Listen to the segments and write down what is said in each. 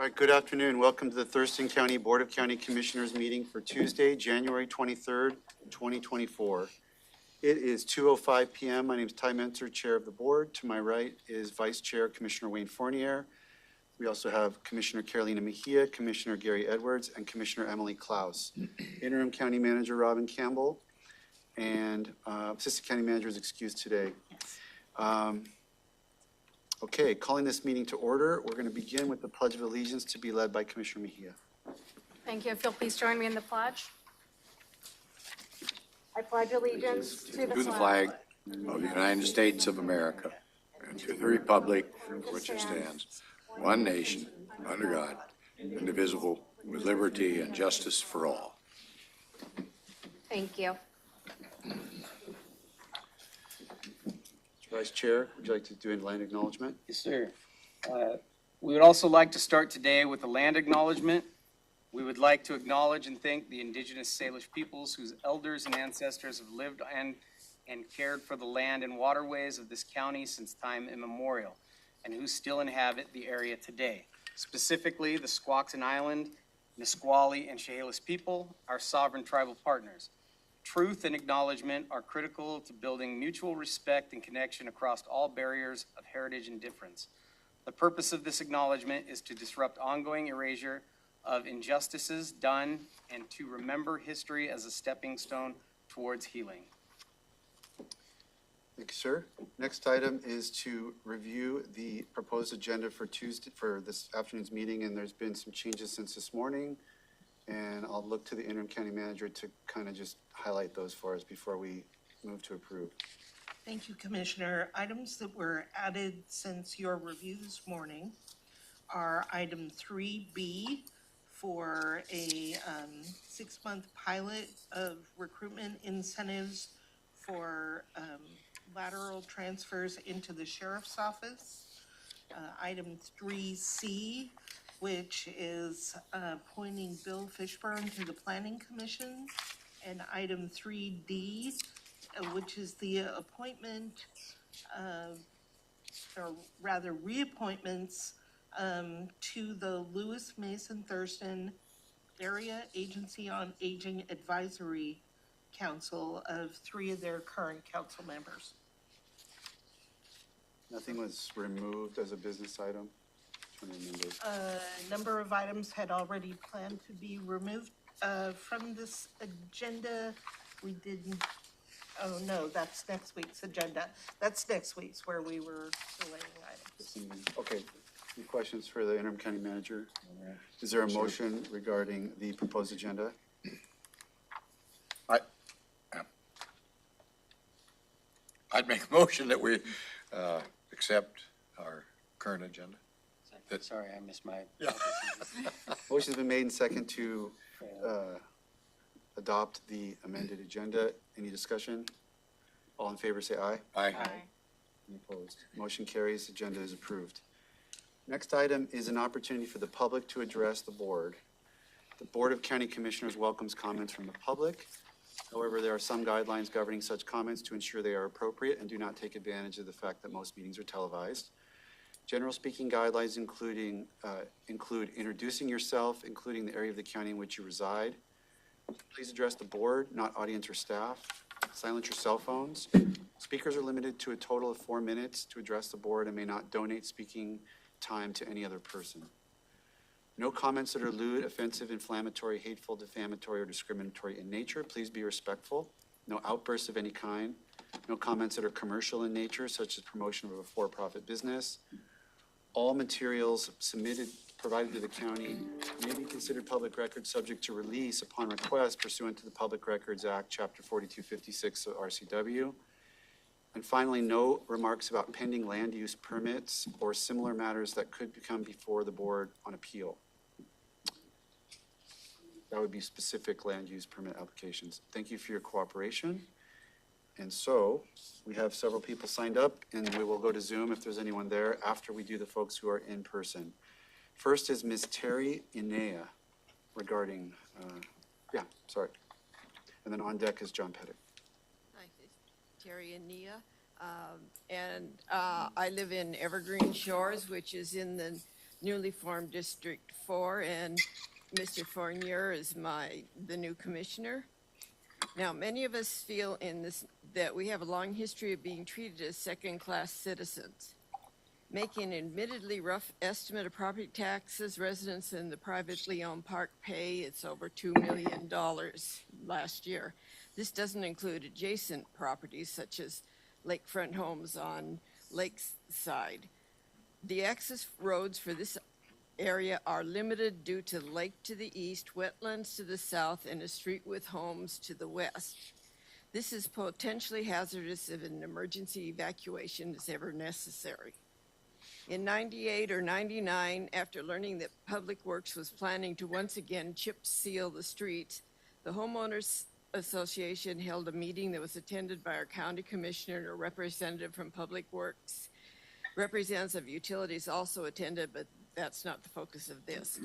All right, good afternoon. Welcome to the Thurston County Board of County Commissioners meeting for Tuesday, January 23rd, 2024. It is 2:05 p.m. My name is Ty Mentzer, Chair of the Board. To my right is Vice Chair Commissioner Wayne Fournier. We also have Commissioner Carolina Mejia, Commissioner Gary Edwards, and Commissioner Emily Klaus. Interim County Manager Robin Campbell, and Assistant County Manager is excused today. Okay, calling this meeting to order. We're going to begin with the Pledge of Allegiance to be led by Commissioner Mejia. Thank you. If you'll please join me in the pledge. I pledge allegiance to the flag of the United States of America and to the republic for which it stands, one nation, under God, indivisible, with liberty and justice for all. Thank you. Vice Chair, would you like to do a land acknowledgement? Yes, sir. We would also like to start today with a land acknowledgement. We would like to acknowledge and thank the indigenous Salish peoples whose elders and ancestors have lived and cared for the land and waterways of this county since time immemorial, and who still inhabit the area today. Specifically, the Squaxin Island, Nisqually, and Chehalis people, our sovereign tribal partners. Truth and acknowledgement are critical to building mutual respect and connection across all barriers of heritage and difference. The purpose of this acknowledgement is to disrupt ongoing erasure of injustices done and to remember history as a stepping stone towards healing. Thank you, sir. Next item is to review the proposed agenda for this afternoon's meeting, and there's been some changes since this morning. And I'll look to the interim county manager to kind of just highlight those for us before we move to approve. Thank you, Commissioner. Items that were added since your review this morning are item 3B for a 6-month pilot of recruitment incentives for lateral transfers into the sheriff's office. Item 3C, which is appointing Bill Fishburne to the Planning Commission, and item 3D, which is the appointment, or rather reappointments to the Lewis Mason Thurston Area Agency on Aging Advisory Council of 3 of their current council members. Nothing was removed as a business item. A number of items had already planned to be removed from this agenda. We didn't, oh no, that's next week's agenda. That's next week's where we were delaying items. Okay, any questions for the interim county manager? Is there a motion regarding the proposed agenda? I'd make a motion that we accept our current agenda. Sorry, I missed my. Motion's been made and second to adopt the amended agenda. Any discussion? All in favor say aye. Aye. Any opposed? Motion carries. Agenda is approved. Next item is an opportunity for the public to address the board. The Board of County Commissioners welcomes comments from the public. However, there are some guidelines governing such comments to ensure they are appropriate and do not take advantage of the fact that most meetings are televised. General speaking guidelines include introducing yourself, including the area of the county in which you reside. Please address the board, not audience or staff. Silence your cell phones. Speakers are limited to a total of 4 minutes to address the board and may not donate speaking time to any other person. No comments that are lewd, offensive, inflammatory, hateful, defamatory, or discriminatory in nature. Please be respectful. No outbursts of any kind. No comments that are commercial in nature, such as promotion of a for-profit business. All materials provided to the county may be considered public records subject to release upon request pursuant to the Public Records Act, Chapter 4256 of RCW. And finally, no remarks about pending land use permits or similar matters that could come before the board on appeal. That would be specific land use permit applications. Thank you for your cooperation. And so we have several people signed up, and we will go to Zoom if there's anyone there after we do the folks who are in person. First is Ms. Terry Inea regarding, And then on deck is John Pettit. Hi, Terry and Nia. I live in Evergreen Shores, which is in the newly formed District 4, and Mr. Fournier is the new commissioner. Now, many of us feel that we have a long history of being treated as second-class citizens. Making an admittedly rough estimate of property taxes residents in the privately owned park pay, it's over $2 million last year. This doesn't include adjacent properties such as lakefront homes on lakeside. The access roads for this area are limited due to lake to the east, wetlands to the south, and a street with homes to the west. This is potentially hazardous if an emergency evacuation is ever necessary. In 98 or 99, after learning that Public Works was planning to once again chip seal the streets, the Homeowners Association held a meeting that was attended by our county commissioner and a representative from Public Works. Representatives of utilities also attended, but that's not the focus of this.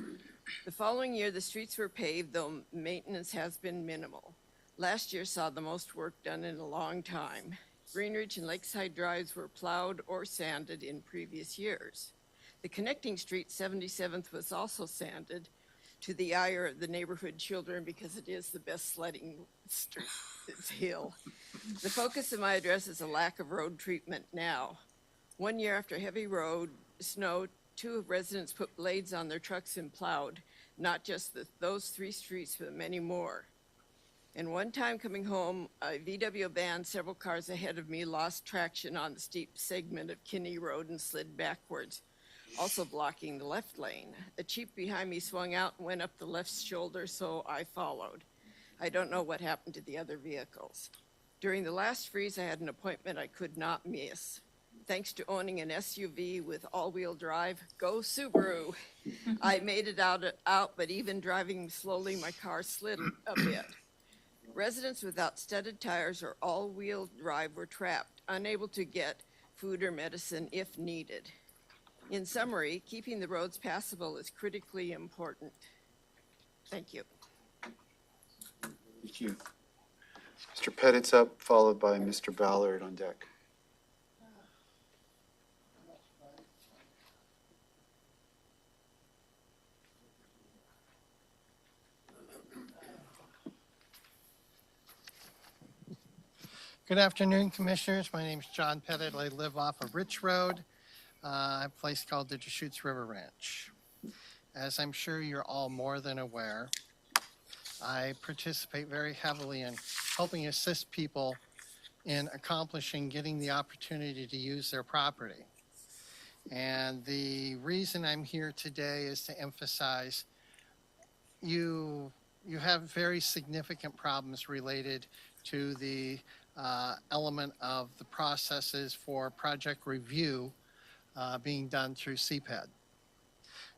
The following year, the streets were paved, though maintenance has been minimal. Last year saw the most work done in a long time. Greenridge and Lakeside Drives were plowed or sanded in previous years. The connecting street, 77th, was also sanded to the ire of the neighborhood children because it is the best sledding street. It's hill. The focus of my address is a lack of road treatment now. 1 year after heavy road snow, 2 residents put blades on their trucks and plowed, not just those 3 streets, but many more. And one time coming home, a VW van several cars ahead of me lost traction on the steep segment of Kinney Road and slid backwards, also blocking the left lane. A Jeep behind me swung out and went up the left shoulder, so I followed. I don't know what happened to the other vehicles. During the last freeze, I had an appointment I could not miss. Thanks to owning an SUV with all-wheel drive, go Subaru, I made it out, but even driving slowly, my car slid a bit. Residents without studded tires or all-wheel drive were trapped, unable to get food or medicine if needed. In summary, keeping the roads passable is critically important. Thank you. Thank you. Mr. Pettit's up, followed by Mr. Ballard on deck. Good afternoon, Commissioners. My name is John Pettit. I live off of Rich Road, a place called the Deschutes River Ranch. As I'm sure you're all more than aware, I participate very heavily in helping assist people in accomplishing getting the opportunity to use their property. And the reason I'm here today is to emphasize you have very significant problems related to the element of the processes for project review being done through CPED.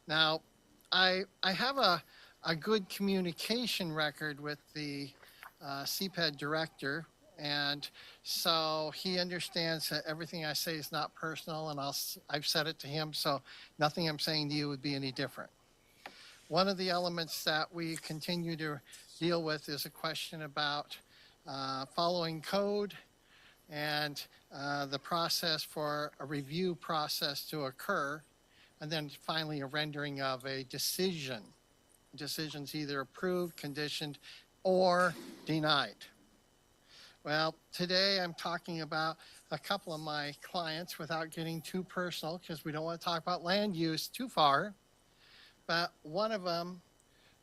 Now, I have a good communication record with the CPED director, and so he understands that everything I say is not personal, and I've said it to him, so nothing I'm saying to you would be any different. One of the elements that we continue to deal with is a question about following code and the process for a review process to occur, and then finally a rendering of a decision. Decision's either approved, conditioned, or denied. Well, today I'm talking about a couple of my clients without getting too personal, because we don't want to talk about land use too far. But one of them,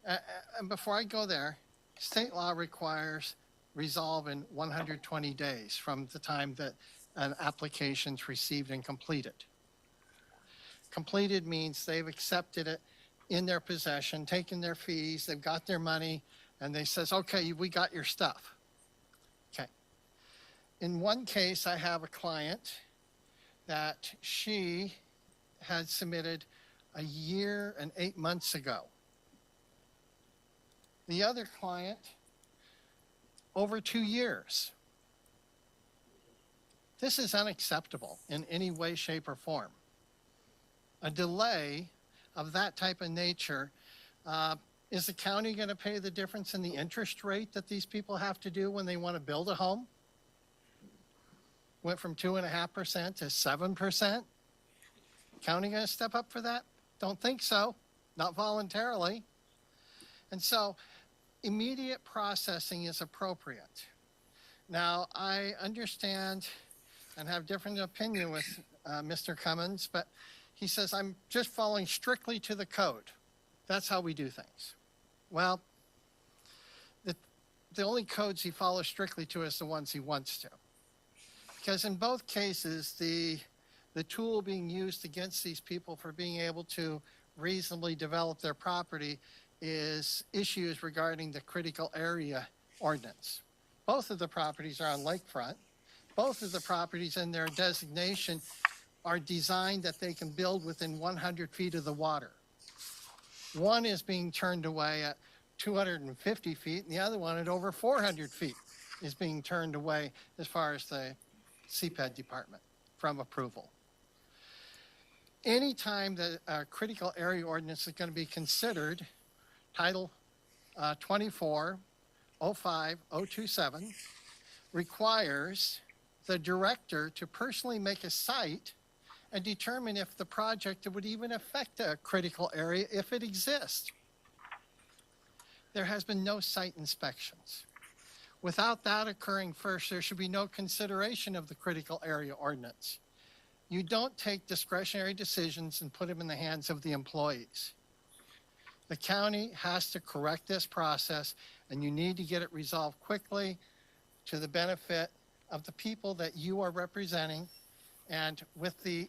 and before I go there, state law requires resolve in 120 days from the time that an application's received and completed. Completed means they've accepted it in their possession, taken their fees, they've got their money, and they says, okay, we got your stuff. Okay. In one case, I have a client that she had submitted a year and 8 months ago. The other client, over 2 years. This is unacceptable in any way, shape, or form. A delay of that type of nature, is the county going to pay the difference in the interest rate that these people have to do when they want to build a home? Went from 2.5% to 7%. County going to step up for that? don't think so, not voluntarily. And so immediate processing is appropriate. Now, I understand and have different opinion with Mr. Cummins, but he says, I'm just following strictly to the code. That's how we do things. Well, the only codes he follows strictly to is the ones he wants to. Because in both cases, the tool being used against these people for being able to reasonably develop their property is issues regarding the critical area ordinance. Both of the properties are on lakefront. Both of the properties in their designation are designed that they can build within 100 feet of the water. One is being turned away at 250 feet, and the other one at over 400 feet is being turned away as far as the CPED department from approval. Anytime that a critical area ordinance is going to be considered, Title 24-05-027 requires the director to personally make a site and determine if the project would even affect a critical area if it exists. There has been no site inspections. Without that occurring first, there should be no consideration of the critical area ordinance. You don't take discretionary decisions and put them in the hands of the employees. The county has to correct this process, and you need to get it resolved quickly to the benefit of the people that you are representing, and with the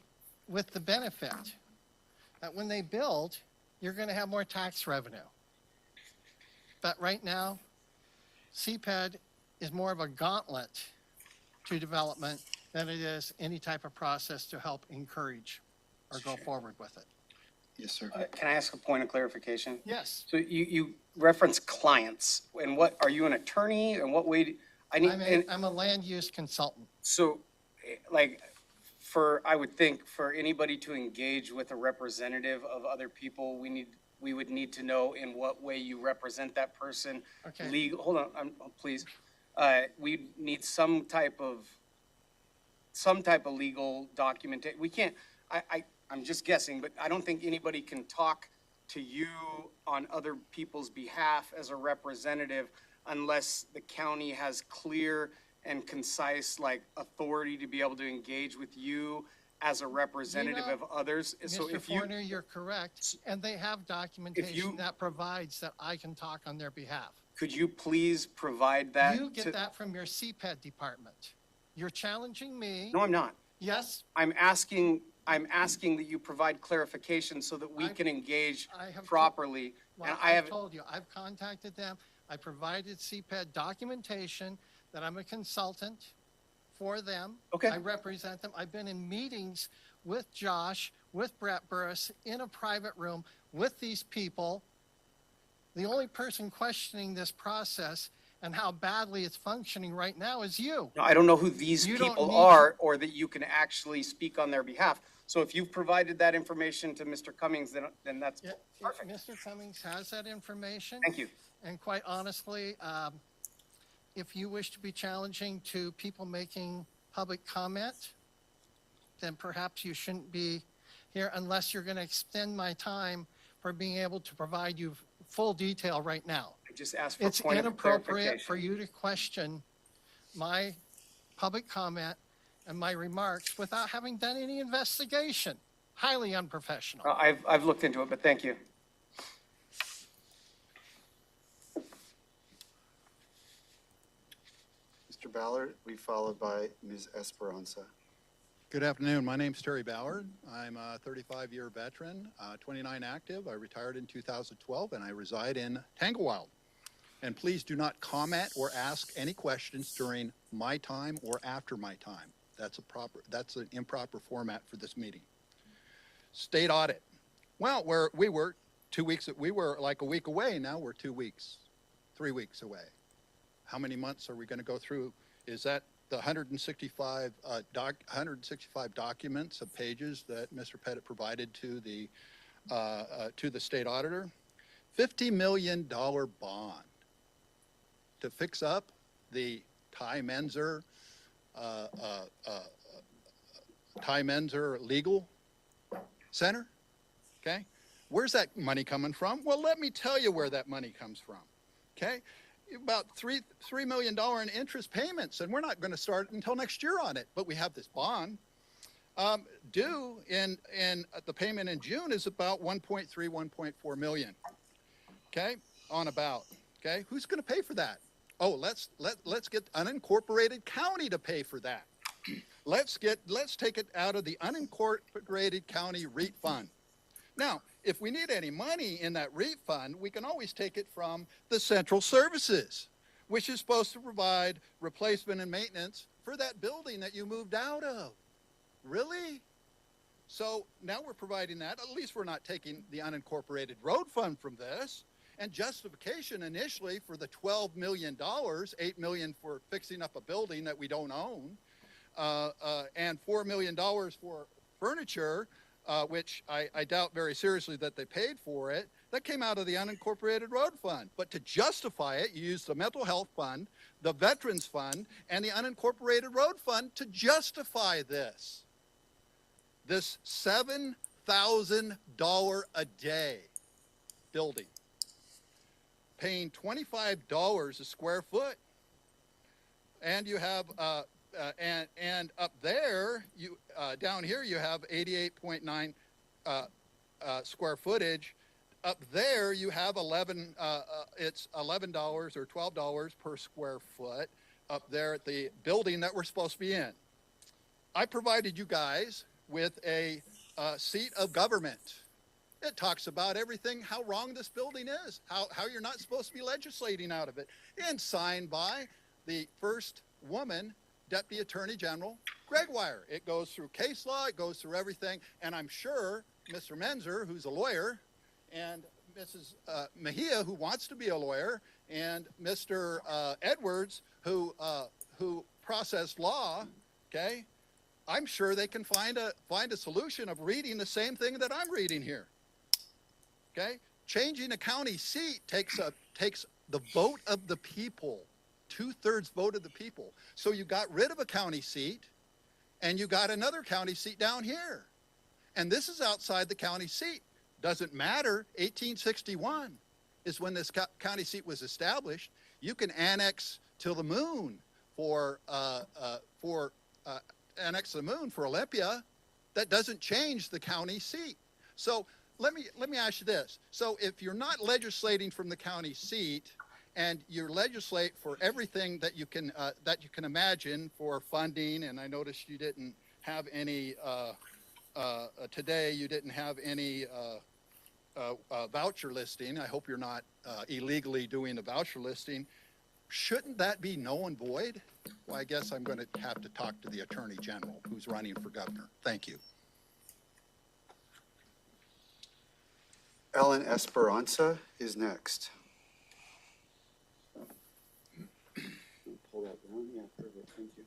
benefit that when they build, you're going to have more tax revenue. But right now, CPED is more of a gauntlet to development than it is any type of process to help encourage or go forward with it. Yes, sir. Can I ask a point of clarification? Yes, So you reference clients, and what, are you an attorney, and what way, I'm a land use consultant. so, like, I would think for anybody to engage with a representative of other people, we would need to know in what way you represent that person. Okay. Hold on, please. We need some type of legal documentation. We can't, I'm just guessing, but I don't think anybody can talk to you on other people's behalf as a representative unless the county has clear and concise, like, authority to be able to engage with you as a representative of others. So Mr. if you, Forner, you're correct, and they have documentation that provides that I can talk on their behalf. could you please provide that? You get that from your CPED department. You're challenging me. No, I'm not. Yes, I'm asking that you provide clarification so that we can engage I have- properly. well, And I've told you, I've contacted them. I provided CPED documentation that I'm a consultant for them. Okay. I represent them. I've been in meetings with Josh, with Brett Burris, in a private room with these people. The only person questioning this process and how badly it's functioning right now is you. No, I don't know who these You don't people need are or that you can actually speak on their behalf. So if you've provided that information to Mr. Cummings, then that's Yeah, perfect. Mr. Cummings has that information. Thank you. And quite honestly, if you wish to be challenging to people making public comment, then perhaps you shouldn't be here unless you're going to extend my time for being able to provide you full detail right now. I just asked for a It's point of inappropriate for clarification. you to question my public comment and my remarks without having done any investigation. Highly unprofessional. I've looked into it, but thank you. Mr. Ballard, we followed by Ms. Esperanza. Good afternoon. My name's Terry Ballard. I'm a 35-year veteran, 29 active. I retired in 2012, and I reside in Tanglewild. And please do not comment or ask any questions during my time or after my time. That's an improper format for this meeting. State audit. Well, we were like a week away. Now we're 2 weeks, 3 weeks away. How many months are we going to go through? Is that the 165 documents of pages that Mr. Pettit provided to the state auditor? $50 million bond to fix up the Ty Menzer Legal Center. Okay, Where's that money coming from? Well, let me tell you where that money comes from. Okay? About $3 million in interest payments, and we're not going to start until next year on it. But we have this bond due in the payment in June is about 1.4 million. Okay, on about. Okay, who's going to pay for that? Oh, let's get unincorporated county to pay for that. Let's take it out of the unincorporated county REIT fund. Now, if we need any money in that REIT fund, we can always take it from the central services, which is supposed to provide replacement and maintenance for that building that you moved out of. Really? So now we're providing that. At least we're not taking the unincorporated road fund from this. And justification initially for the $12 million, $8 million for fixing up a building that we don't own, and $4 million for furniture, which I doubt very seriously that they paid for it, that came out of the unincorporated road fund. But to justify it, you used the mental health fund, the veterans fund, and the unincorporated road fund to justify this. This $7,000 a day building, paying $25 a square foot. And you have, and up there, down here you have 88.9 square footage. Up there you have it's $11 or $12 per square foot up there at the building that we're supposed to be in. I provided you guys with a seat of government. It talks about everything, how wrong this building is, how you're not supposed to be legislating out of it, and signed by the first woman Deputy Attorney General, Greg Wire. It goes through case law, it goes through everything, and I'm sure Mr. Menzer, who's a lawyer, and Mrs. Mejia, who wants to be a lawyer, and Mr. Edwards, who processed law, okay, I'm sure they can find a solution of reading the same thing that I'm reading here. Okay, changing a county seat takes the vote of the people, 2/3 vote of the people. So you got rid of a county seat, and you got another county seat down here, and this is outside the county seat. Doesn't matter. 1861 is when this county seat was established. You can annex to the moon for annex the moon for Olympia. That doesn't change the county seat. So let me ask you this. So if you're not legislating from the county seat, and you legislate for everything that you can imagine for funding, and I noticed you didn't have any today. You didn't have any voucher listing. I hope you're not illegally doing the voucher listing. Shouldn't that be null and void? Well, I guess I'm going to have to talk to the Attorney General, who's running for governor. Thank you. Ellen Esperanza is next. Pull that down. Yeah, perfect. Thank you.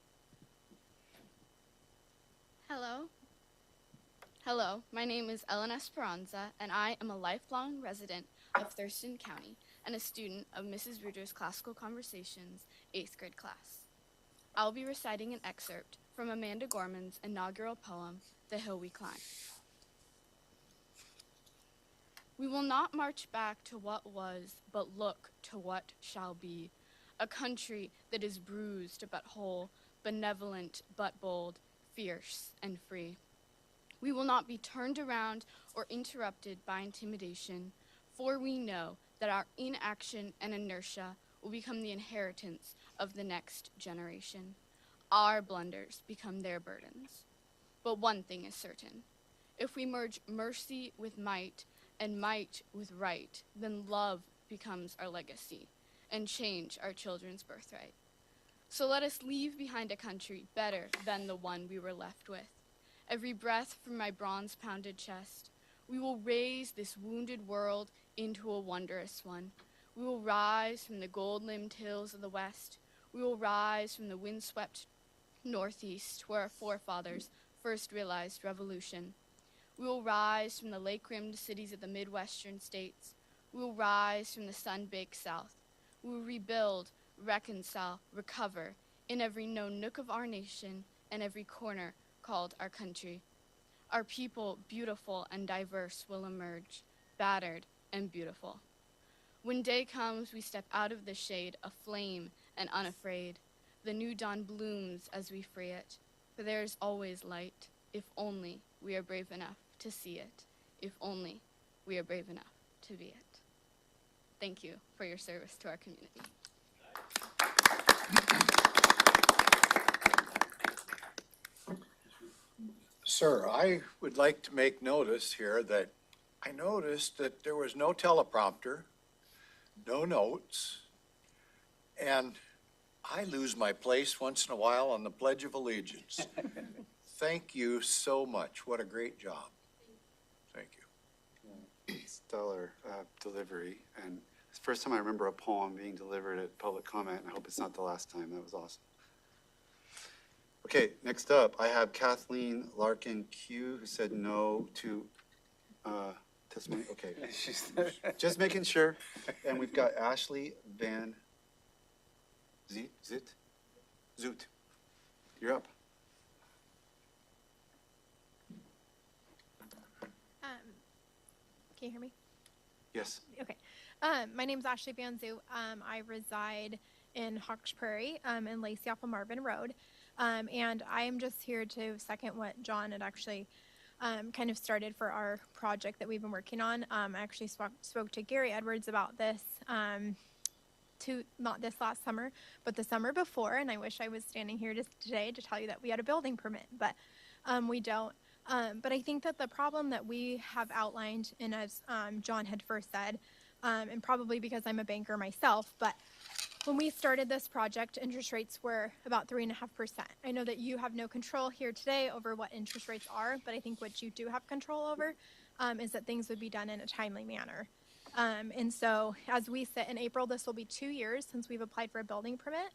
Hello, my name is Ellen Esperanza, and I am a lifelong resident of Thurston County and a student of Mrs. Ruder's Classical Conversations 8th grade class. I'll be reciting an excerpt from Amanda Gorman's inaugural poem, The Hill We Climb. We will not march back to what was, but look to what shall be. A country that is bruised but whole, benevolent but bold, fierce and free. We will not be turned around or interrupted by intimidation, for we know that our inaction and inertia will become the inheritance of the next generation. Our blunders become their burdens. But one thing is certain. If we merge mercy with might and might with right, then love becomes our legacy and change our children's birthright. So let us leave behind a country better than the one we were left with. Every breath from my bronze-pounded chest, we will raise this wounded world into a wondrous one. We will rise from the gold-limbed hills of the west. We will rise from the windswept northeast, where our forefathers first realized revolution. We will rise from the lake-rimmed cities of the Midwestern states. We will rise from the sun-baked south. We will rebuild, reconcile, recover in every known nook of our nation and every corner called our country. Our people, beautiful and diverse, will emerge. battered and beautiful. When day comes, we step out of the shade, aflame and unafraid. The new dawn blooms as we free it, for there is always light, if only we are brave enough to see it, if only we are brave enough to be it. Thank you for your service to our community. Sir, I would like to make notice here that I noticed that there was no teleprompter, no notes, and I lose my place once in a while on the Pledge of Allegiance. Thank you so much. What a great job. Thank you. Stellar delivery, and it's the first time I remember a poem being delivered at public comment, and I hope it's not the last time. That was awesome. Okay, next up, I have Kathleen Larkin Q, who said no to testimony. Okay, just making sure. And we've got Ashley Van Zoot. You're up. Can you hear me? Yes. Okay. My name is Ashley Van Zoo. I reside in Hawks Prairie in Lacey off of Marvin Road. And I am just here to second what John had actually kind of started for our project that we've been working on. I actually spoke to Gary Edwards about this not this last summer, but the summer before. And I wish I was standing here today to tell you that we had a building permit, but we don't. But I think that the problem that we have outlined, and as John had first said, and probably because I'm a banker myself, but when we started this project, interest rates were about 3.5%. I know that you have no control here today over what interest rates are, but I think what you do have control over is that things would be done in a timely manner. And so as we sit in April, this will be 2 years since we've applied for a building permit.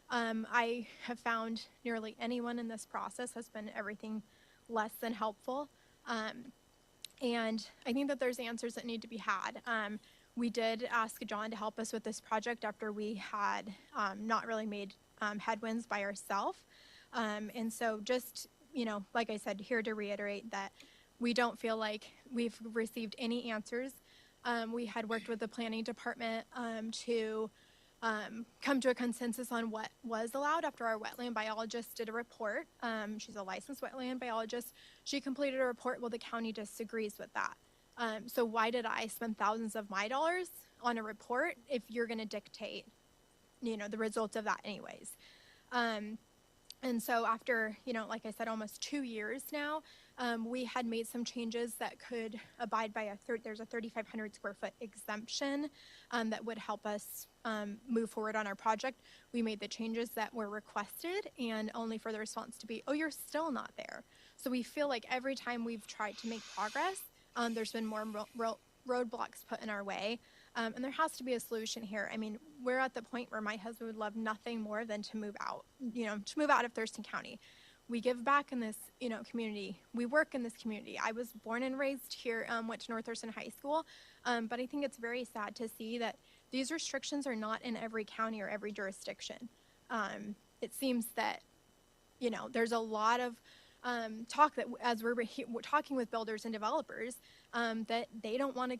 I have found nearly anyone in this process has been everything less than helpful. And I think that there's answers that need to be had. We did ask John to help us with this project after we had not really made headwinds by ourselves. And so just, like I said, here to reiterate that we don't feel like we've received any answers. We had worked with the planning department to come to a consensus on what was allowed after our wetland biologist did a report. She's a licensed wetland biologist. She completed a report. Well, the county disagrees with that. So why did I spend thousands of my dollars on a report if you're going to dictate, the results of that anyways? And so after, like I said, almost 2 years now, we had made some changes that could abide by there's a 3,500 square foot exemption that would help us move forward on our project. We made the changes that were requested, and only for the response to be, oh, you're still not there. So we feel like every time we've tried to make progress, there's been more roadblocks put in our way. And there has to be a solution here. I mean, we're at the point where my husband would love nothing more than to move out, to move out of Thurston County. We give back in this, community. We work in this community. I was born and raised here, went to North Thurston High School. But I think it's very sad to see that these restrictions are not in every county or every jurisdiction. It seems that, there's a lot of talk that as we're talking with builders and developers, that they don't want to,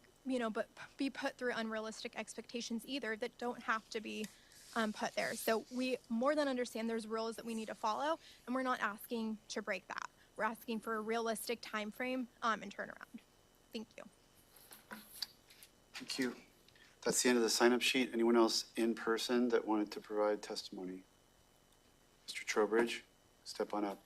but be put through unrealistic expectations either that don't have to be put there. So we more than understand there's rules that we need to follow, and we're not asking to break that. We're asking for a realistic time frame and turnaround. Thank you. Thank you. That's the end of the sign-up sheet. Anyone else in person that wanted to provide testimony? Mr. Trowbridge, step on up.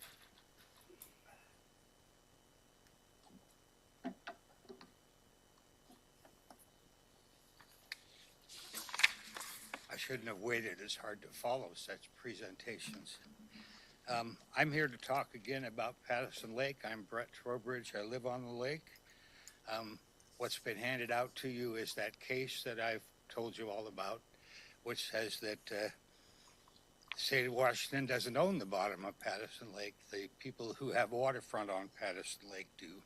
I shouldn't have waited. It's hard to follow such presentations. I'm here to talk again about Patterson Lake. I'm Brett Trowbridge. I live on the lake. What's been handed out to you is that case that I've told you all about, which says that the state of Washington doesn't own the bottom of Patterson Lake. The people who have waterfront on Patterson Lake do.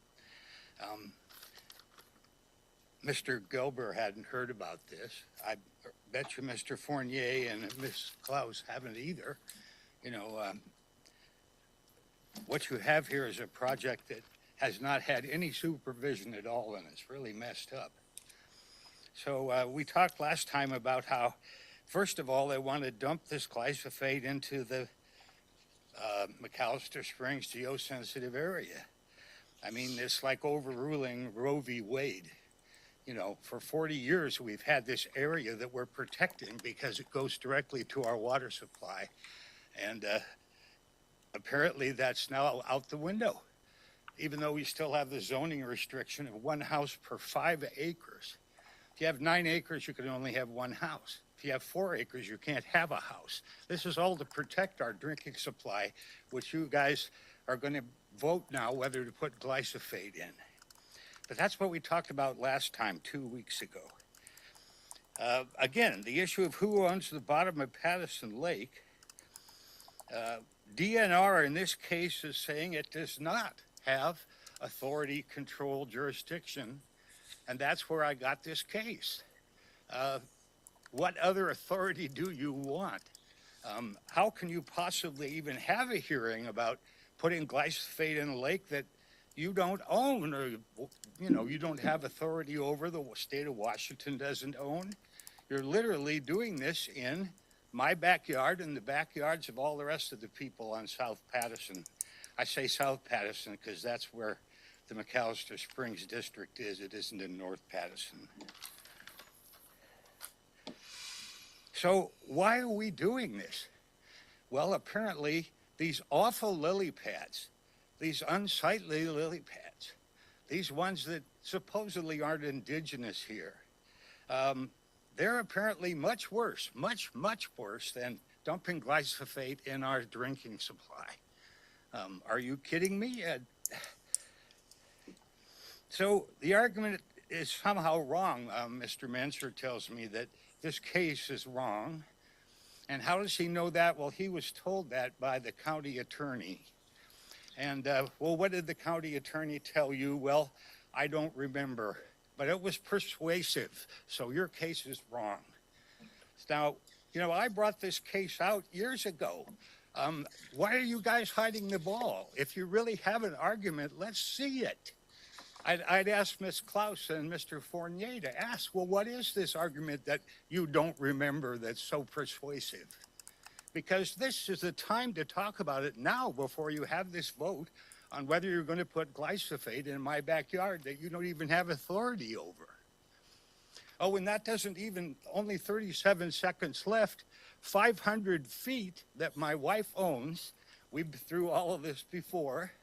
Mr. Gelber hadn't heard about this. I bet you Mr. Fournier and Ms. Klaus haven't either. What you have here is a project that has not had any supervision at all, and it's really messed up. So we talked last time about how, first of all, they want to dump this glyphosate into the McAllister Springs geosensitive area. I mean, it's like overruling Roe v. Wade. You know, for 40 years, we've had this area that we're protecting because it goes directly to our water supply. And apparently that's now out the window, even though we still have the zoning restriction of 1 house per 5 acres. If you have 9 acres, you can only have 1 house. If you have 4 acres, you can't have a house. This is all to protect our drinking supply, which you guys are going to vote now whether to put glyphosate in. But that's what we talked about last time, 2 weeks ago. Again, the issue of who owns the bottom of Patterson Lake, DNR in this case is saying it does not have authority, control, jurisdiction, and that's where I got this case. What other authority do you want? How can you possibly even have a hearing about putting glyphosate in a lake that you don't own, or you don't have authority over, the state of Washington doesn't own? You're literally doing this in my backyard and the backyards of all the rest of the people on South Patterson. I say South Patterson because that's where the McAllister Springs district is. It isn't in North Patterson. So why are we doing this? Well, apparently these awful lily pads, these unsightly lily pads, these ones that supposedly aren't indigenous here, they're apparently much worse, much worse than dumping glyphosate in our drinking supply. Are you kidding me? So the argument is somehow wrong. Mr. Menser tells me that this case is wrong. And how does he know that? Well, he was told that by the county attorney. And, well, what did the county attorney tell you? Well, I don't remember, but it was persuasive. So your case is wrong. Now, I brought this case out years ago. Why are you guys hiding the ball? If you really have an argument, let's see it. I'd ask Ms. Klaus and Mr. Fournier to ask, well, what is this argument that you don't remember that's so persuasive? Because this is the time to talk about it now before you have this vote on whether you're going to put glyphosate in my backyard that you don't even have authority over. Oh, and that doesn't even, only 37 seconds left, 500 feet that my wife owns, we've been through all of this before,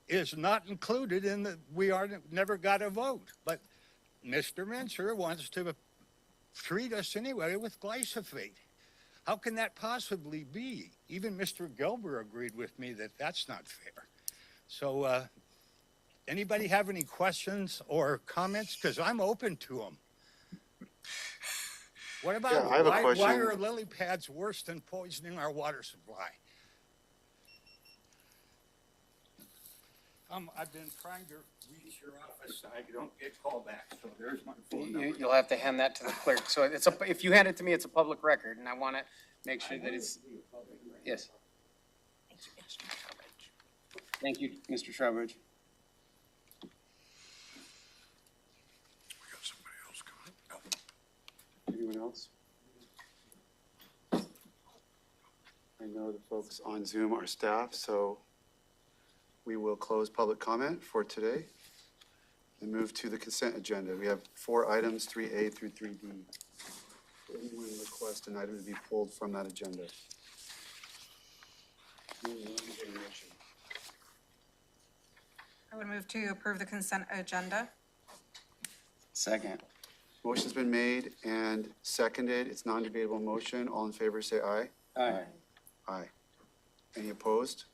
is not included in the, never got a vote. But Mr. Menser wants to treat us anyway with glyphosate. How can that possibly be? Even Mr. Gelber agreed with me that that's not fair. So anybody have any questions or comments? Because I'm open to them. What about, Yeah, I have a question. Why are lily pads worse than poisoning our water supply? I've been trying to reach your office. I don't get callbacks, so there's my phone number. You'll have to hand that to the clerk. So if you hand it to me, it's a public record, and I want to make sure that it's, yes. Thank you, Mr. Trowbridge. We got somebody else coming. No. Anyone else? I know the folks on Zoom are staff, so we will close public comment for today and move to the consent agenda. We have 4 items, 3A through 3D. Would anyone request an item to be pulled from that agenda? I would move to approve the consent agenda. Second. Motion's been made and seconded. It's non-debatable motion. All in favor, say aye. Aye. Aye. Any opposed?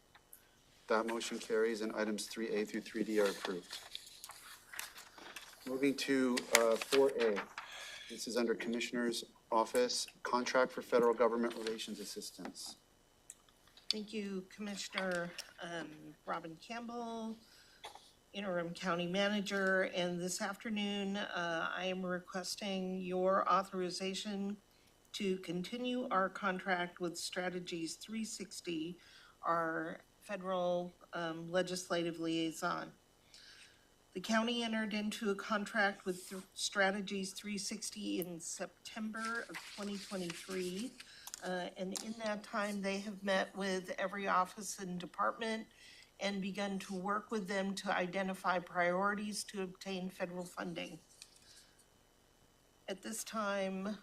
That motion carries and items 3A through 3D are approved. Moving to 4A. This is under Commissioner's Office, Contract for Federal Government Relations Assistance. Thank you, Commissioner Robin Campbell, Interim County Manager, and this afternoon I am requesting your authorization to continue our contract with Strategies 360, our federal legislative liaison. The county entered into a contract with Strategies 360 in September of 2023. And in that time, they have met with every office and department and begun to work with them to identify priorities to obtain federal funding. At this time,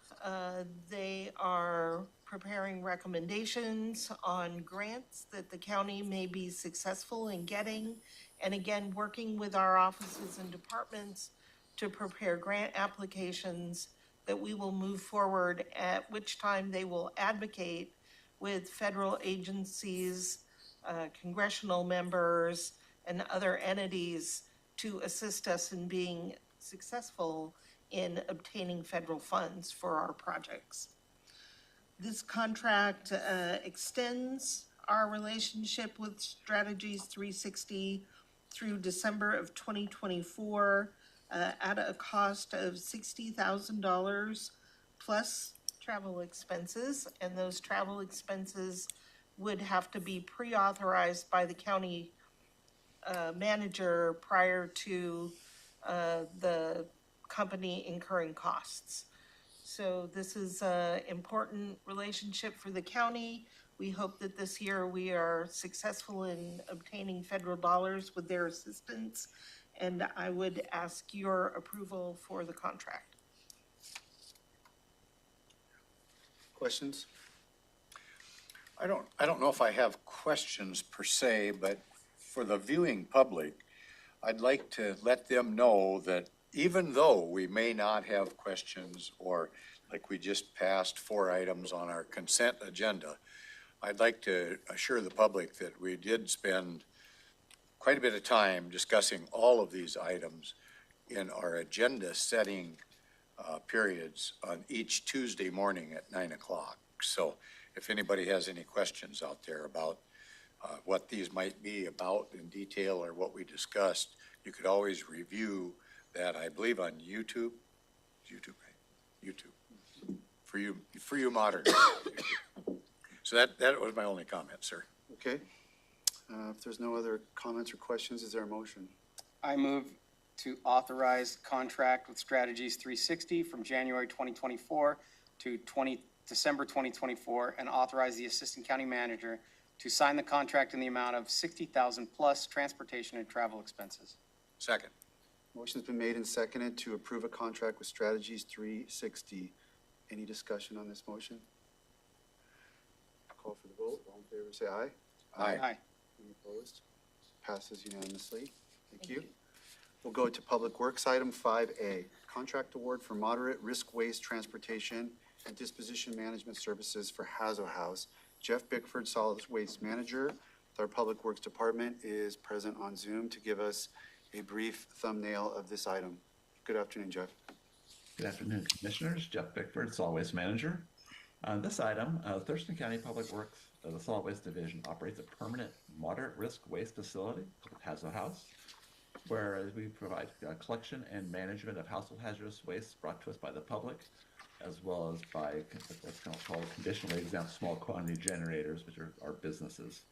they are preparing recommendations on grants that the county may be successful in getting, and again, working with our offices and departments to prepare grant applications that we will move forward, at which time they will advocate with federal agencies, congressional members, and other entities to assist us in being successful in obtaining federal funds for our projects. This contract extends our relationship with Strategies 360 through December of 2024 at a cost of $60,000 plus travel expenses, and those travel expenses would have to be pre-authorized by the county manager prior to the company incurring costs. So this is an important relationship for the county. We hope that this year we are successful in obtaining federal dollars with their assistance, and I would ask your approval for the contract. Questions? I don't know if I have questions per se, but for the viewing public, I'd like to let them know that even though we may not have questions, or like we just passed 4 items on our consent agenda, I'd like to assure the public that we did spend quite a bit of time discussing all of these items in our agenda setting periods on each Tuesday morning at 9 o'clock. So if anybody has any questions out there about what these might be about in detail or what we discussed, you could always review that, I believe, on YouTube. YouTube, right? YouTube. For you moderns. So that was my only comment, sir. Okay. If there's no other comments or questions, is there a motion? I move to authorize contract with Strategies 360 from January 2024 to December 2024, and authorize the Assistant County Manager to sign the contract in the amount of $60,000 plus transportation and travel expenses. Second. Motion's been made and seconded to approve a contract with Strategies 360. Any discussion on this motion? Call for the vote. All in favor, say aye. Aye. Any opposed? Passes unanimously. Thank you. We'll go to Public Works, item 5A, contract award for moderate risk waste transportation and disposition management services for Hazo House. Jeff Bickford, Solid Waste Manager with our Public Works Department, is present on Zoom to give us a brief thumbnail of this item. Good afternoon, Jeff. Good afternoon, Commissioners. Jeff Bickford, Solid Waste Manager. On this item, Thurston County Public Works, the Solid Waste Division, operates a permanent moderate risk waste facility called Hazo House, where we provide collection and management of household hazardous waste brought to us by the public, as well as by what's called conditionally exempt small quantity generators, which are our businesses.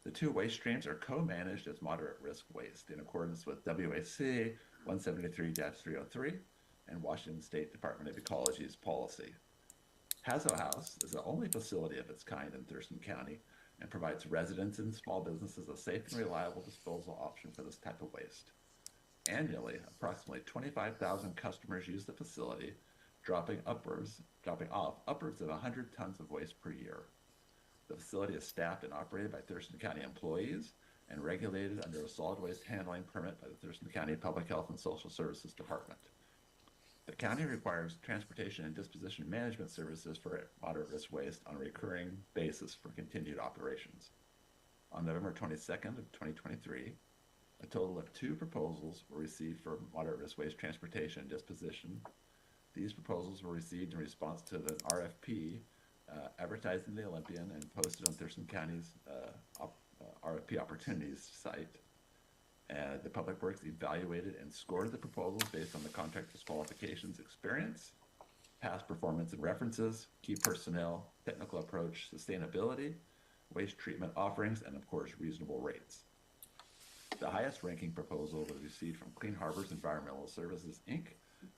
The 2 waste streams are co-managed as moderate risk waste in accordance with WAC 173-303 and Washington State Department of Ecology's policy. Hazo House is the only facility of its kind in Thurston County and provides residents and small businesses a safe and reliable disposal option for this type of waste. Annually, approximately 25,000 customers use the facility, dropping off upwards of 100 tons of waste per year. The facility is staffed and operated by Thurston County employees and regulated under a solid waste handling permit by the Thurston County Public Health and Social Services Department. The county requires transportation and disposition management services for moderate risk waste on a recurring basis for continued operations. On November 22nd of 2023, a total of 2 proposals were received for moderate risk waste transportation and disposition. These proposals were received in response to the RFP advertised in the Olympian and posted on Thurston County's RFP opportunities site. The Public Works evaluated and scored the proposals based on the contractor's qualifications, experience, past performance and references, key personnel, technical approach, sustainability, waste treatment offerings, and of course, reasonable rates. The highest ranking proposal was received from Clean Harbors Environmental Services, Inc.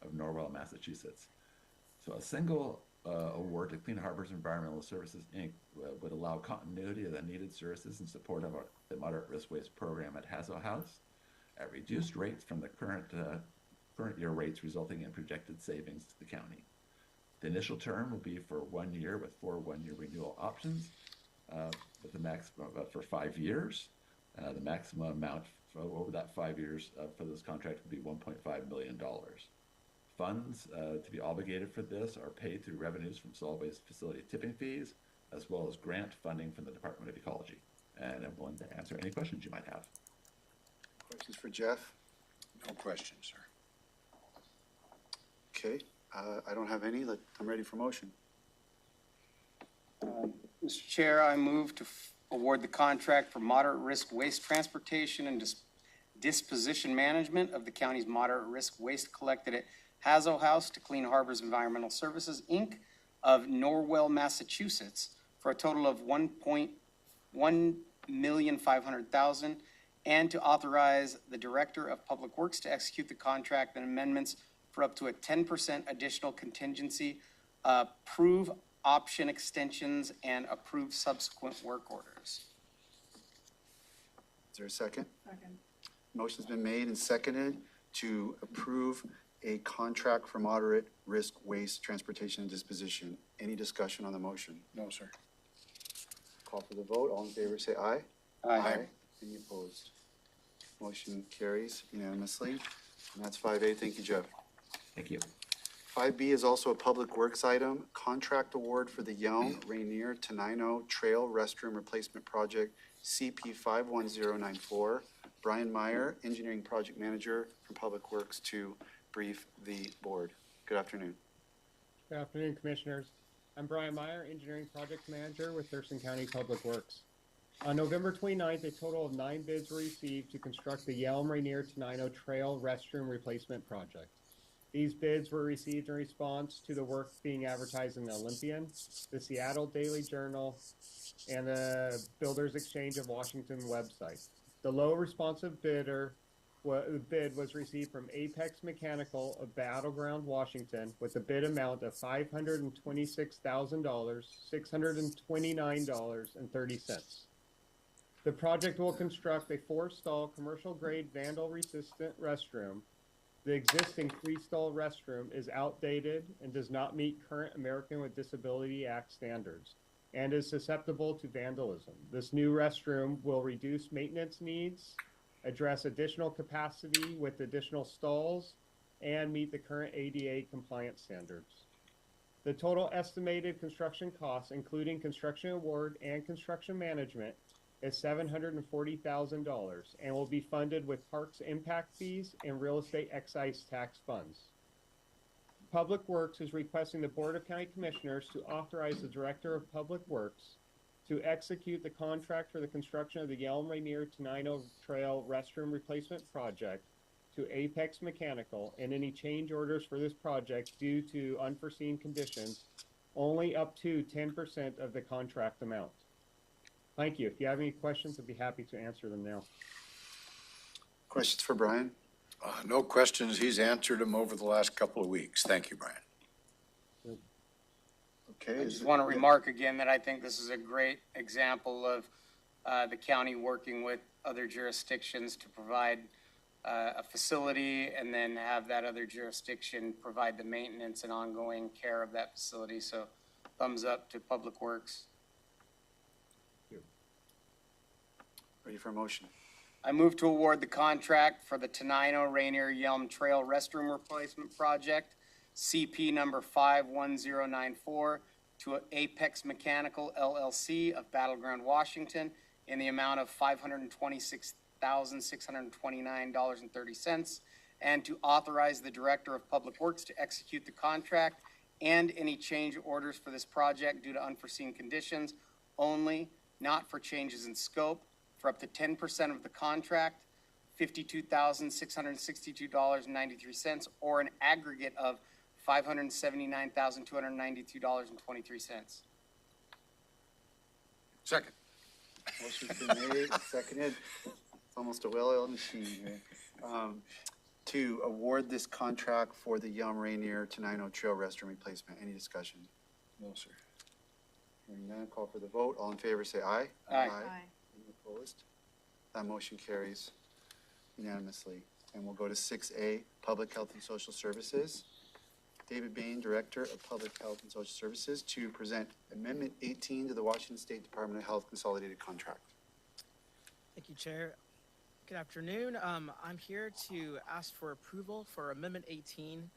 of Norwell, Massachusetts. So a single award to Clean Harbors Environmental Services, Inc. Would allow continuity of the needed services in support of the moderate risk waste program at Hazo House at reduced rates from the current year rates, resulting in projected savings to the county. The initial term will be for 1 year with 4 one-year renewal options with the maximum for 5 years. The maximum amount over that 5 years for this contract would be $1.5 million. Funds to be obligated for this are paid through revenues from solid waste facility tipping fees, as well as grant funding from the Department of Ecology. And I'm willing to answer any questions you might have. Questions for Jeff? No questions, sir. Okay, I don't have any. I'm ready for motion. Mr. Chair, I move to award the contract for moderate risk waste transportation and disposition management of the county's moderate risk waste collected at Hazo House to Clean Harbors Environmental Services, Inc. of Norwell, Massachusetts, for a total of $1,500,000, and to authorize the Director of Public Works to execute the contract and amendments for up to a 10% additional contingency, approve option extensions, and approve subsequent work orders. Is there a second? Second. Motion's been made and seconded to approve a contract for moderate risk waste transportation and disposition. Any discussion on the motion? No, sir. Call for the vote. All in favor, say aye. Aye. Any opposed? Motion carries unanimously. And that's 5A. Thank you, Jeff. Thank you. 5B is also a public works item, contract award for the Yelm Rainier Tenino Trail Restroom Replacement Project, CP 51094. Brian Meyer, Engineering Project Manager from Public Works, to brief the board. Good afternoon. Good afternoon, Commissioners. I'm Brian Meyer, Engineering Project Manager with Thurston County Public Works. On November 29th, a total of 9 bids were received to construct the Yelm Rainier Tenino Trail Restroom Replacement Project. These bids were received in response to the work being advertised in the Olympian, the Seattle Daily Journal, and the Builders Exchange of Washington website. The low responsive bid was received from Apex Mechanical of Battleground, Washington, with a bid amount of $526,629.30. The project will construct a 4-stall commercial-grade vandal-resistant restroom. The existing 3-stall restroom is outdated and does not meet current American with Disability Act standards and is susceptible to vandalism. This new restroom will reduce maintenance needs, address additional capacity with additional stalls, and meet the current ADA compliance standards. The total estimated construction costs, including construction award and construction management, is $740,000 and will be funded with parks impact fees and real estate excise tax funds. Public Works is requesting the Board of County Commissioners to authorize the Director of Public Works to execute the contract for the construction of the Yelm Rainier Tenino Trail Restroom Replacement Project to Apex Mechanical, and any change orders for this project due to unforeseen conditions only up to 10% of the contract amount. Thank you. If you have any questions, I'd be happy to answer them now. Questions for Brian? No questions. He's answered them over the last couple of weeks. Thank you, Brian. Okay. I just want to remark again that I think this is a great example of the county working with other jurisdictions to provide a facility and then have that other jurisdiction provide the maintenance and ongoing care of that facility. So thumbs up to Public Works. Ready for a motion? I move to award the contract for the Tenino Rainier Yelm Trail Restroom Replacement Project, CP number 51094, to Apex Mechanical LLC of Battleground, Washington, in the amount of $526,629.30, and to authorize the Director of Public Works to execute the contract and any change orders for this project due to unforeseen conditions only, not for changes in scope, for up to 10% of the contract, $52,662.93, or an aggregate of $579,292.23. Second. Motion's been made, seconded. almost a well-oiled machine here. To award this contract for the Yum Rainier to 90 Trail restroom replacement. Any discussion? No, sir. Hearing none, call for the vote. All in favor, say aye. Aye. Any opposed? That motion carries unanimously. And we'll go to 6A, Public Health and Social Services. David Bain, Director of Public Health and Social Services, to present Amendment 18 to the Washington State Department of Health Consolidated Contract. Thank you, Chair. Good afternoon. I'm here to ask for approval for Amendment 18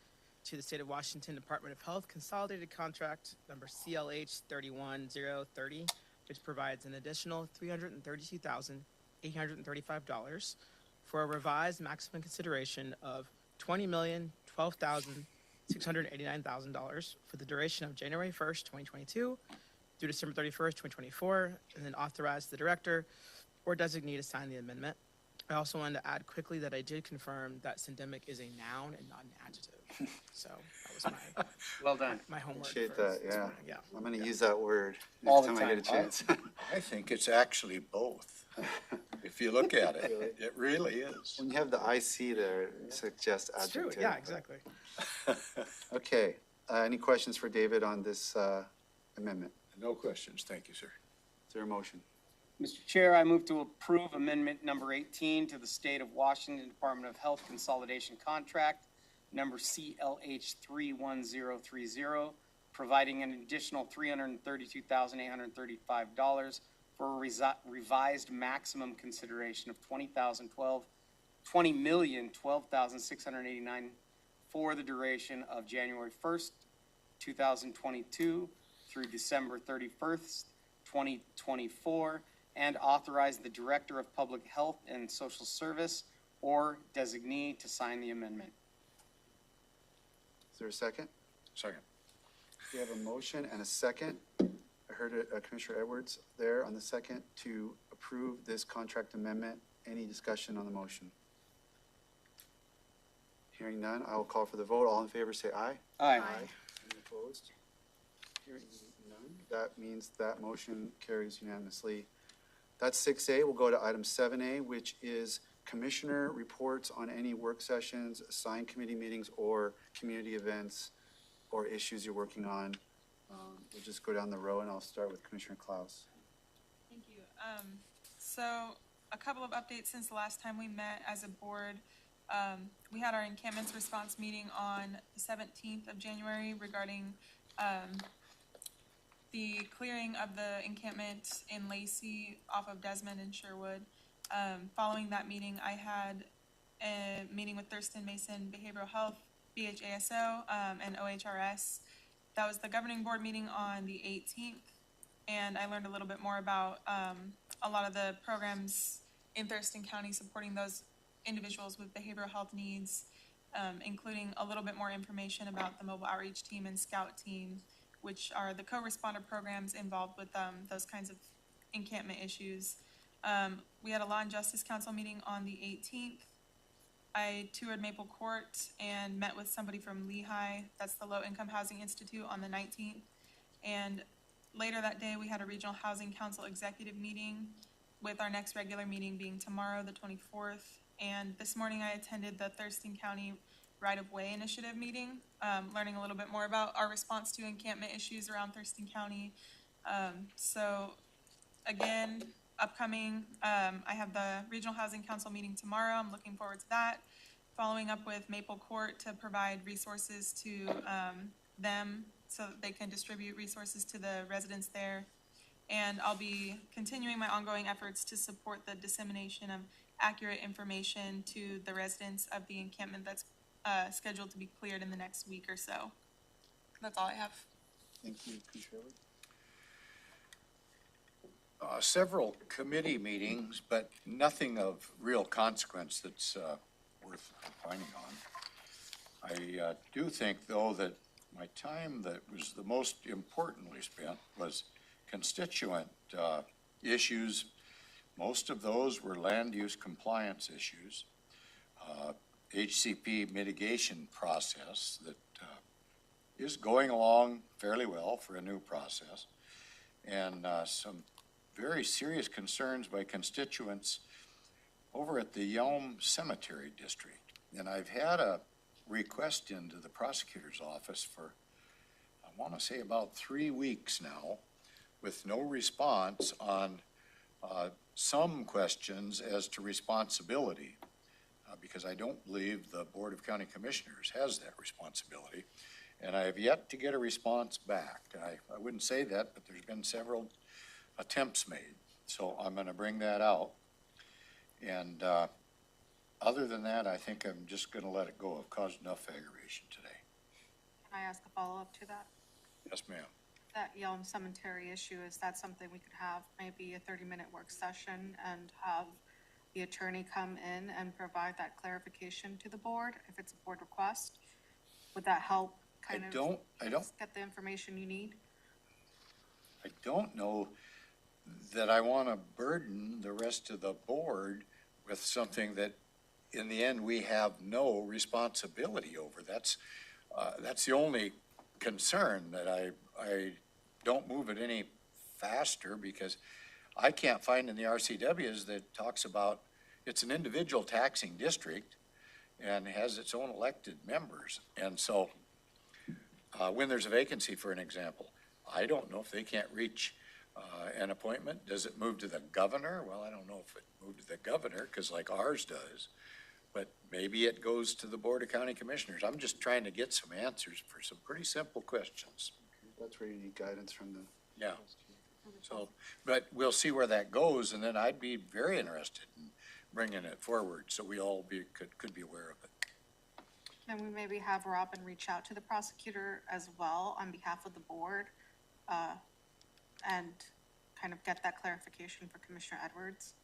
to the State of Washington Department of Health Consolidated Contract number CLH 31030, which provides an additional $332,835 for a revised maximum consideration of $20,012,689,000 for the duration of January 1st, 2022 through December 31st, 2024, and then authorize the director or designee to sign the amendment. I also wanted to add quickly that I did confirm that syndemic is a noun and not an adjective. So that was my Well done. my homework. Appreciate for that, this yeah. morning. Yeah. I'm going to use that word All next the time I get a time. chance. I think it's actually both. If you look at it, it really is. When you have the IC there, it suggests It's true. adjective. Yeah, exactly. Okay, any questions for David on this amendment? No questions. Thank you, sir. Is there a motion? Mr. Chair, I move to approve amendment number 18 to the State of Washington Department of Health Consolidation Contract number CLH 31030, providing an additional $332,835 for a revised maximum consideration of $20,012,689 for the duration of January 1st, 2022 through December 31st, 2024, and authorize the Director of Public Health and Social Service or designee to sign the amendment. Is there a second? Second. We have a motion and a second. I heard it, Commissioner Edwards there on the second to approve this contract amendment. Any discussion on the motion? Hearing none, I will call for the vote. All in favor, say aye. Aye. Any opposed? Hearing none, that means that motion carries unanimously. That's 6A. We'll go to item 7A, which is Commissioner reports on any work sessions, assigned committee meetings, or community events or issues you're working on. We'll just go down the row, and I'll start with Commissioner Klaus. Thank you. So a couple of updates since the last time we met as a board. We had our encampments response meeting on the 17th of January regarding the clearing of the encampment in Lacey off of Desmond and Sherwood. Following that meeting, I had a meeting with Thurston Mason Behavioral Health, BHASO, and OHRS. That was the governing board meeting on the 18th, and I learned a little bit more about a lot of the programs in Thurston County supporting those individuals with behavioral health needs, including a little bit more information about the mobile outreach team and scout team, which are the co-responder programs involved with those kinds of encampment issues. We had a Law and Justice Council meeting on the 18th. I toured Maple Court and met with somebody from Lehigh, that's the Low Income Housing Institute, on the 19th. And later that day, we had a Regional Housing Council executive meeting, with our next regular meeting being tomorrow, the 24th. And this morning I attended the Thurston County Right-of-Way Initiative meeting, learning a little bit more about our response to encampment issues around Thurston County. So again, upcoming, I have the Regional Housing Council meeting tomorrow. I'm looking forward to that. Following up with Maple Court to provide resources to them so that they can distribute resources to the residents there. And I'll be continuing my ongoing efforts to support the dissemination of accurate information to the residents of the encampment that's scheduled to be cleared in the next week or so. That's all I have. Thank you, Commissioner Edwards. Several committee meetings, but nothing of real consequence that's worth opining on. I do think, though, that my time that was the most importantly spent was constituent issues. Most of those were land use compliance issues, HCP mitigation process that is going along fairly well for a new process, and some very serious concerns by constituents over at the Yelm Cemetery District, and I've had a request into the prosecutor's office for, I want to say about 3 weeks now, with no response on some questions as to responsibility, because I don't believe the Board of County Commissioners has that responsibility. And I have yet to get a response back. I wouldn't say that, but there's been several attempts made. So I'm going to bring that out. And other than that, I think I'm just going to let it go. I've caused enough aggravation today. Can I ask a follow-up to that? Yes, ma'am. That Yelm Cemetery issue, is that something we could have maybe a 30-minute work session and have the attorney come in and provide that clarification to the board if it's a board request? Would that help kind of get the information you need? I don't know that I want to burden the rest of the board with something that in the end we have no responsibility over. That's the only concern, that I don't move it any faster, because I can't find in the RCWs that talks about, it's an individual taxing district and has its own elected members. And so when there's a vacancy, for an example, I don't know if they can't reach an appointment. Does it move to the governor? Well, I don't know if it moved to the governor, because like ours does, but maybe it goes to the Board of County Commissioners. I'm just trying to get some answers for some pretty simple questions. That's where you need guidance from the. Yeah. So, but we'll see where that goes, and then I'd be very interested in bringing it forward, so we all could be aware of it. Can we maybe have Robin reach out to the prosecutor as well on behalf of the board, and kind of get that clarification for Commissioner Edwards?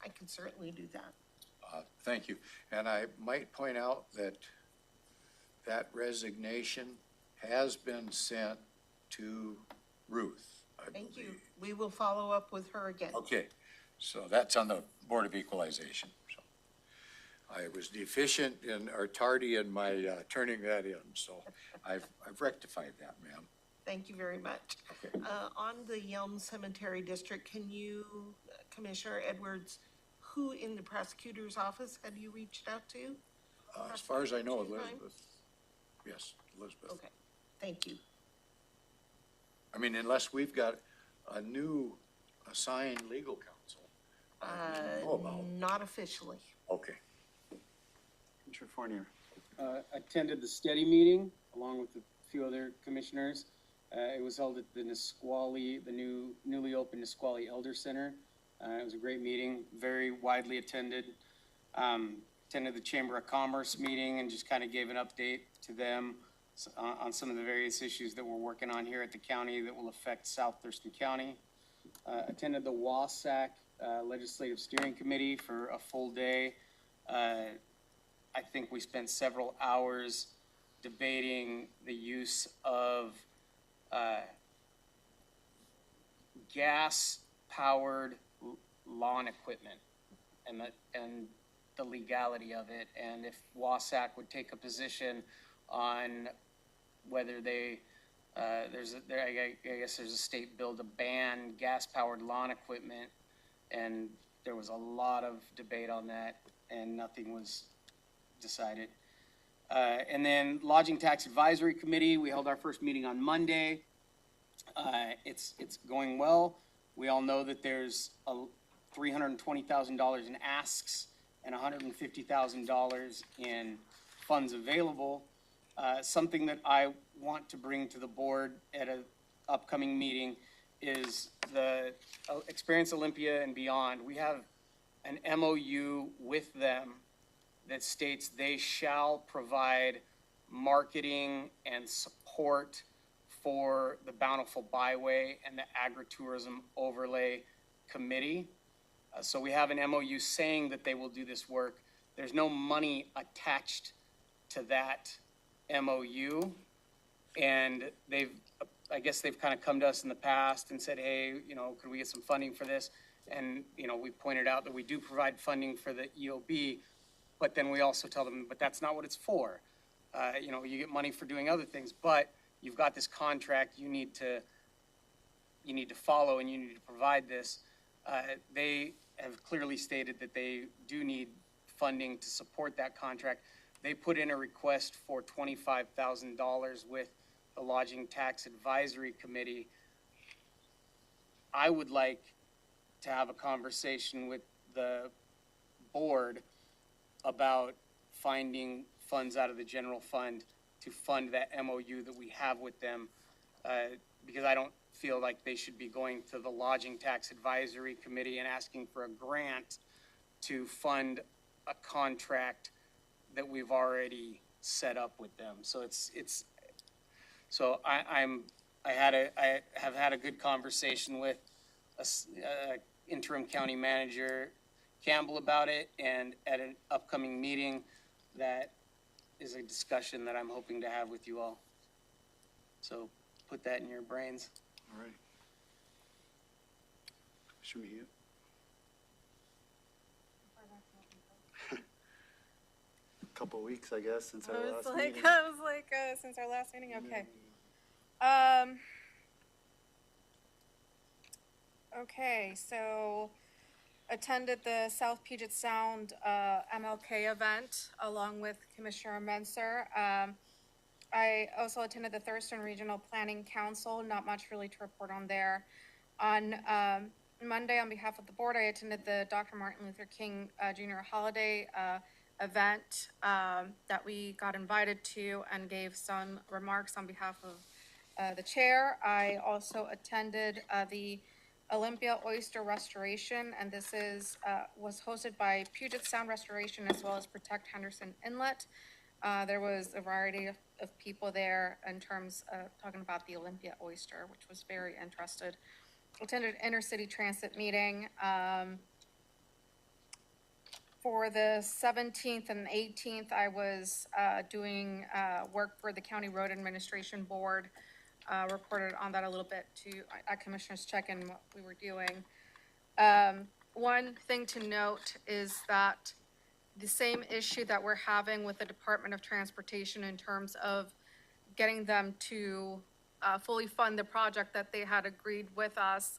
I can certainly do that. Thank you. And I might point out that that resignation has been sent to Ruth, I believe. Thank you. We will follow up with her again. Okay, so that's on the Board of Equalization. So I was deficient or tardy in my turning that in, so I've rectified that, ma'am. Thank you very much. Okay. On the Yelm Cemetery District, can you, Commissioner Edwards, who in the prosecutor's office have you reached out to? As far as I know, Elizabeth. Yes, Elizabeth. Okay, thank you. I mean, unless we've got a new assigned legal counsel. I don't know about. Not officially. Okay. Commissioner Fournier. Attended the study meeting along with a few other commissioners. It was held at the Nisqually, the newly opened Nisqually Elder Center. It was a great meeting, very widely attended. Attended the Chamber of Commerce meeting and just kind of gave an update to them on some of the various issues that we're working on here at the county that will affect South Thurston County. Attended the WASAC Legislative Steering Committee for a full day. I think we spent several hours debating the use of gas-powered lawn equipment and the legality of it, and if WASAC would take a position on whether they I guess there's a state bill to ban gas-powered lawn equipment, and there was a lot of debate on that, and nothing was decided. And then Lodging Tax Advisory Committee, we held our first meeting on Monday. It's going well. We all know that there's $320,000 in asks and $150,000 in funds available. Something that I want to bring to the board at an upcoming meeting is the Experience Olympia and Beyond. We have an MOU with them that states they shall provide marketing and support for the Bountiful Byway and the Agritourism Overlay Committee. So we have an MOU saying that they will do this work. There's no money attached to that MOU. And I guess they've kind of come to us in the past and said, hey, could we get some funding for this? And, we pointed out that we do provide funding for the EOB, but then we also tell them, but that's not what it's for. You get money for doing other things, but you've got this contract you need to follow, and you need to provide this. They have clearly stated that they do need funding to support that contract. They put in a request for $25,000 with the Lodging Tax Advisory Committee. I would like to have a conversation with the board about finding funds out of the general fund to fund that MOU that we have with them, because I don't feel like they should be going to the Lodging Tax Advisory Committee and asking for a grant to fund a contract that we've already set up with them. So I have had a good conversation with interim county manager Campbell about it, and at an upcoming meeting, that is a discussion that I'm hoping to have with you all. So put that in your brains. All right. Commissioner Mejia? Couple weeks, I guess, since our last meeting. Since our last meeting, okay. Okay, so attended the South Puget Sound MLK event along with Commissioner Menser. I also attended the Thurston Regional Planning Council, not much really to report on there. On Monday, on behalf of the board, I attended the Dr. Martin Luther King Jr. holiday event that we got invited to, and gave some remarks on behalf of the chair. I also attended the Olympia Oyster Restoration, and this was hosted by Puget Sound Restoration as well as Protect Henderson Inlet. There was a variety of people there in terms of talking about the Olympia oyster, which was very interested. Attended intercity transit meeting. For the 17th and 18th, I was doing work for the County Road Administration Board. Reported on that a little bit at Commissioner's check-in, what we were doing. One thing to note is that the same issue that we're having with the Department of Transportation in terms of getting them to fully fund the project that they had agreed with us,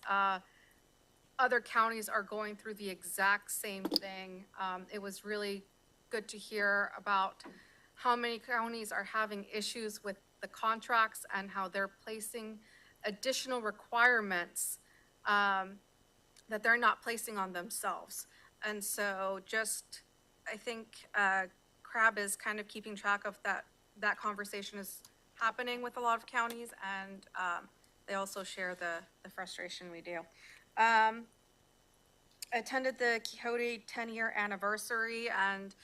other counties are going through the exact same thing. It was really good to hear about how many counties are having issues with the contracts and how they're placing additional requirements that they're not placing on themselves. And so I think CRAB is kind of keeping track of that conversation is happening with a lot of counties, and they also share the frustration we do. Attended the Quixote 10-year anniversary and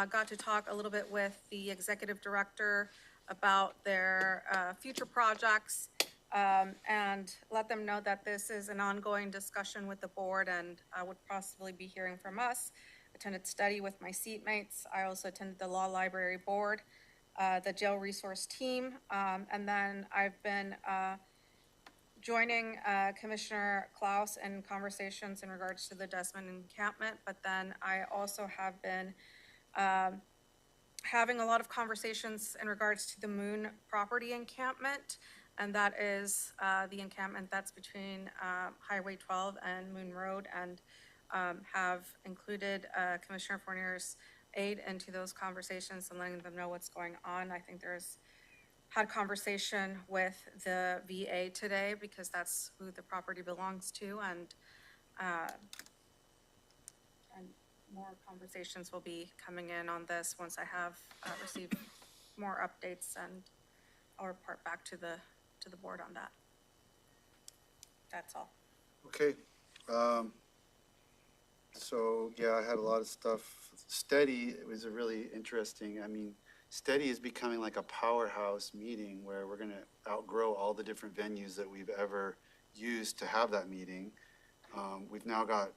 got to talk a little bit with the executive director about their future projects, and let them know that this is an ongoing discussion with the board and would possibly be hearing from us. Attended study with my seatmates. I also attended the law library board, the jail resource team, and then I've been joining Commissioner Klaus in conversations in regards to the Desmond encampment, but then I also have been having a lot of conversations in regards to the Moon property encampment, and that is the encampment that's between Highway 12 and Moon Road, and have included Commissioner Fournier's aid into those conversations and letting them know what's going on. I think had conversation with the VA today because that's who the property belongs to, and more conversations will be coming in on this once I have received more updates, and I'll report back to the board on that. That's all. Okay. So, yeah, I had a lot of stuff. Steady, it was a really interesting, Steady is becoming like a powerhouse meeting where we're going to outgrow all the different venues that we've ever used to have that meeting. We've now got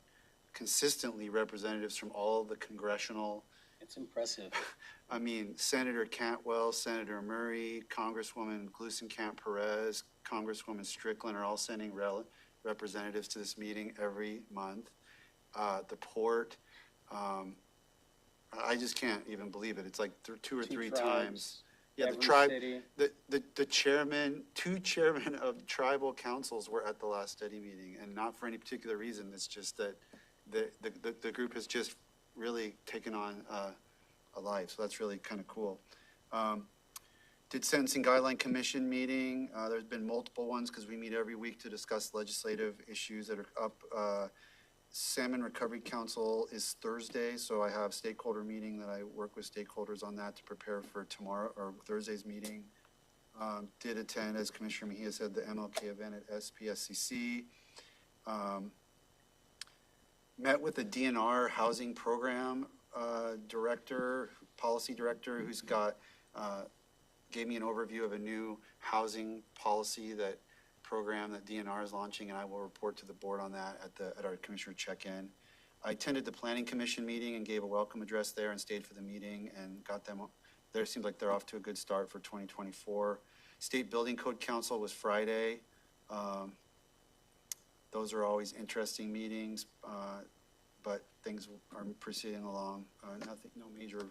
consistently representatives from all the congressional. It's impressive. Senator Cantwell, Senator Murray, Congresswoman Gluesenkamp-Perez, Congresswoman Strickland are all sending representatives to this meeting every month. The port, I just can't even believe it. It's like two or three times. Yeah, the tribe, the chairman, two chairmen of tribal councils were at the last study meeting, and not for any particular reason. It's just that the group has just really taken on a life, so that's really kind of cool. Did Sentencing Guideline Commission meeting. There's been multiple ones because we meet every week to discuss legislative issues that are up. Salmon Recovery Council is Thursday, so I have stakeholder meeting that I work with stakeholders on that to prepare for tomorrow or Thursday's meeting. Did attend, as Commissioner Mejia said, the MLK event at SPSCC. Met with the DNR Housing Program Director, Policy Director, who's got, gave me an overview of a new housing policy program that DNR is launching, and I will report to the board on that at our Commissioner check-in. I attended the Planning Commission meeting and gave a welcome address there and stayed for the meeting and got them there. Seems like they're off to a good start for 2024. State Building Code Council was Friday. Those are always interesting meetings, but things are proceeding along. No major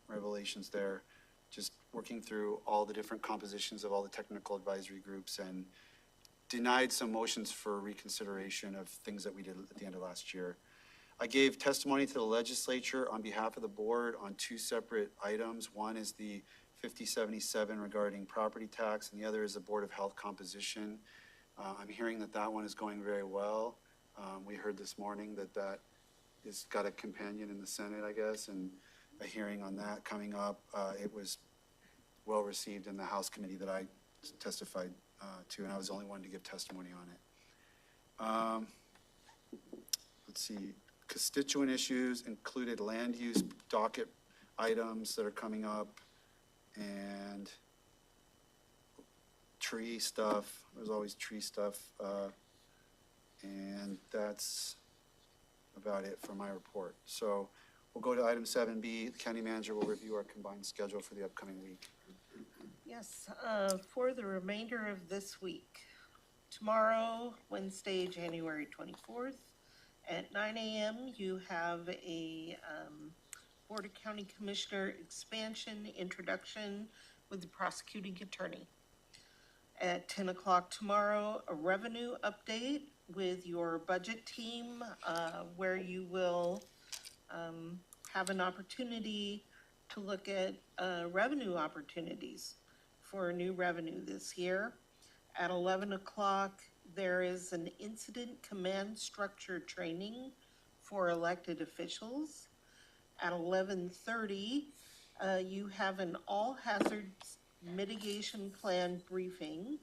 revelations there. Just working through all the different compositions of all the technical advisory groups and denied some motions for reconsideration of things that we did at the end of last year. I gave testimony to the legislature on behalf of the board on two separate items. One is the 5077 regarding property tax, and the other is the Board of Health composition. I'm hearing that one is going very well. We heard this morning that is got a companion in the Senate, I guess, and a hearing on that coming up. It was well received in the House committee that I testified to, and I was the only one to give testimony on it. Let's see, constituent issues included land use docket items that are coming up and tree stuff. There's always tree stuff, and that's about it for my report. So we'll go to item 7B. The county manager will review our combined schedule for the upcoming week. Yes, for the remainder of this week, tomorrow, Wednesday, January 24th, at 9 a.m., you have a Board of County Commissioner expansion introduction with the prosecuting attorney. At 10 o'clock tomorrow, a revenue update with your budget team, where you will have an opportunity to look at revenue opportunities for new revenue this year. At 11 o'clock, there is an incident command structure training for elected officials. At 11:30, you have an all hazards mitigation plan briefing.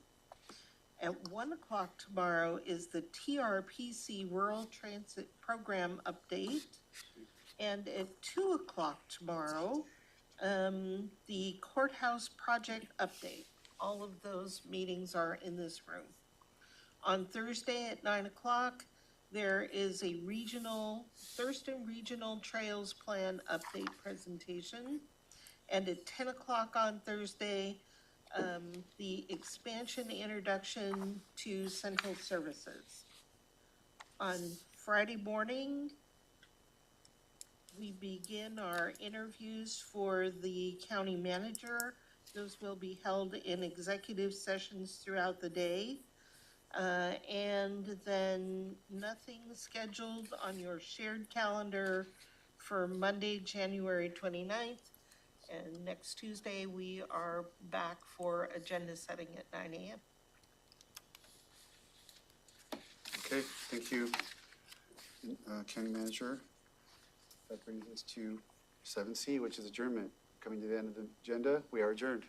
At 1 o'clock tomorrow is the TRPC Rural Transit Program update. And at 2 o'clock tomorrow, the courthouse project update. All of those meetings are in this room. On Thursday at 9 o'clock, there is a Thurston Regional Trails Plan update presentation. And at 10 o'clock on Thursday, the expansion introduction to central services. On Friday morning, we begin our interviews for the county manager. Those will be held in executive sessions throughout the day. And then nothing scheduled on your shared calendar for Monday, January 29th. And next Tuesday, we are back for agenda setting at 9 a.m. Okay, thank you, County Manager. That brings us to 7C, which is adjournment. Coming to the end of the agenda, we are adjourned.